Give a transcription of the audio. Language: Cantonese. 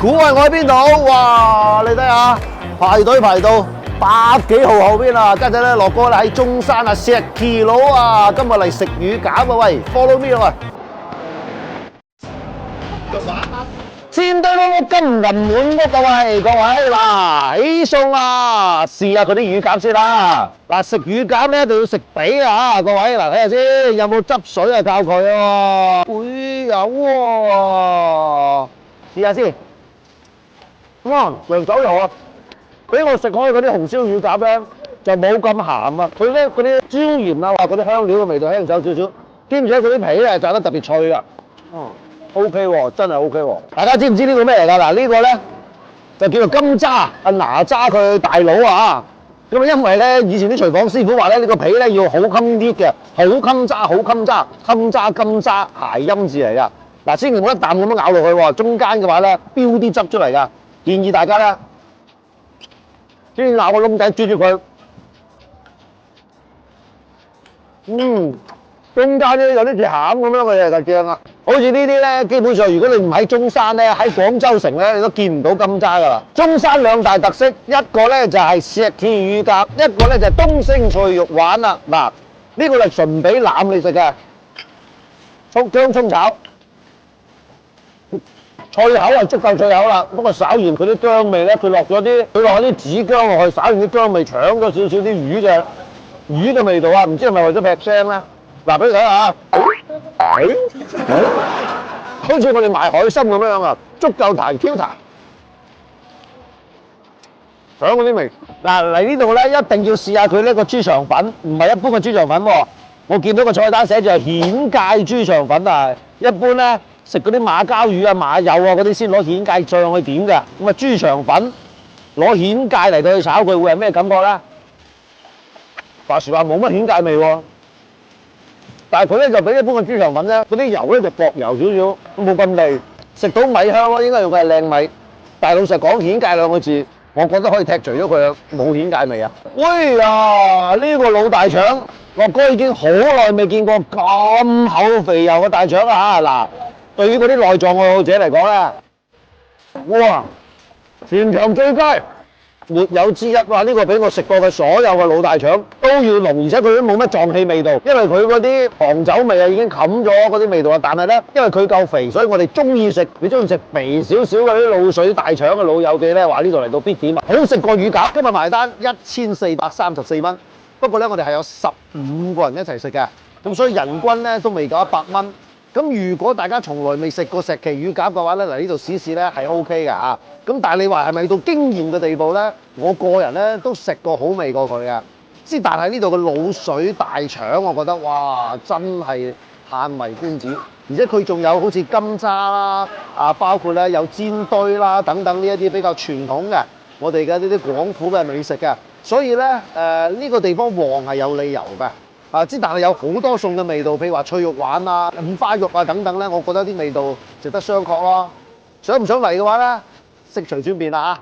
估係我喺邊度？哇！你睇下排隊排到100幾號後邊啊！家陣咧樂哥咧喺中山啊石岐佬啊，今日嚟食乳鴿啊！喂 ，follow me 啊！煎堆屋金銀滿屋啊！喂，各位嗱，起餸啦，試下佢啲乳鴿先啦。嗱，食乳鴿咧一定要食髀啊！各位嗱，睇下先有冇汁水啊？靠佢啊！會有喎，試下先。哇，涼酒油啊！俾我食開嗰啲紅燒乳鴿咧，就冇咁鹹啊！佢咧嗰啲椒鹽啊，或嗰啲香料嘅味道輕走少少，兼且佢啲皮咧炸得特別脆噶。OK 喎，真係 OK 喎！大家知唔知呢個咩嚟㗎？嗱，呢個咧就叫做金渣，哪吒佢大佬啊！咁啊，因為咧以前啲廚房師傅話咧，呢個皮咧要好襟啲嘅，好襟渣，好襟渣，襟渣金渣諧音字嚟㗎。嗱，千祈唔好一啖咁樣咬落去喎，中間嘅話咧飆啲汁出嚟㗎。建議大家咧先咬個窿仔啜住佢，中間咧有啲似餡咁樣嘅嘢就正啦。好似呢啲咧，基本上如果你唔喺中山咧，喺廣州城咧，你都見唔到金渣噶啦。中山兩大特色，一個咧就係石岐乳鴿，一個咧就係東星脆肉丸啦。嗱，呢個係純俾腩你食嘅，薑葱炒，脆口係足夠脆口啦。不過稍嫌佢啲薑味咧，佢落啲紫薑落去，稍嫌啲薑味搶咗少少啲魚嘅味道啊！唔知係咪為咗劈聲咧？嗱，俾你睇下，好似我哋賣海參咁樣啊，足夠彈 Q 彈，搶嗰啲味。嗱，嚟呢度咧，一定要試下佢呢個豬腸粉，唔係一般嘅豬腸粉喎。我見到個菜單寫住係顯界豬腸粉啊。一般咧食嗰啲馬鮫魚啊、馬友啊嗰啲先攞顯界醬去點嘅。咁啊，豬腸粉攞顯界嚟到去炒佢，會係咩感覺咧？話時話冇乜顯界味喎。但係佢咧就比一般嘅豬腸粉咧，嗰啲油咧就薄油少少，冇咁膩，食到米香咯。應該用嘅係靚米。但係老實講，顯界兩個字，我覺得可以剔除咗佢，冇顯界味啊！喂呀，呢個老大腸，樂哥已經好耐未見過咁厚肥油嘅大腸啦嚇！嗱，對於嗰啲內臟愛好者嚟講咧，哇，全場最佳！沒有之一，哇！呢個比我食過嘅所有嘅老大腸都要濃，而且佢都冇乜臟氣味道，因為佢嗰啲糖酒味啊已經冚咗嗰啲味道啊。但係咧，因為佢夠肥，所以我哋中意食，你中意食肥少少嘅啲滷水大腸嘅老友記咧，話呢度嚟到必點啊！好食過乳鴿，今日埋單1434蚊。不過咧，我哋係有15個人一齊食嘅，咁所以人均咧都未夠100蚊。咁如果大家從來未食過石岐乳鴿嘅話咧，嚟呢度試試咧係 OK 嘅嚇。咁但係你話係咪到驚豔嘅地步咧？我個人咧都食過好味過佢嘅。之但係呢度嘅滷水大腸，我覺得哇真係歎為觀止。而且佢仲有好似金渣啦，包括咧有煎堆啦等等呢一啲比較傳統嘅我哋嘅呢啲廣府嘅美食嘅。所以咧呢個地方旺係有理由嘅。但係有好多餸嘅味道，譬如話脆肉丸啊、五花肉啊等等咧，我覺得啲味道值得商榷咯。想唔想嚟嘅話咧，悉隨尊便啦嚇。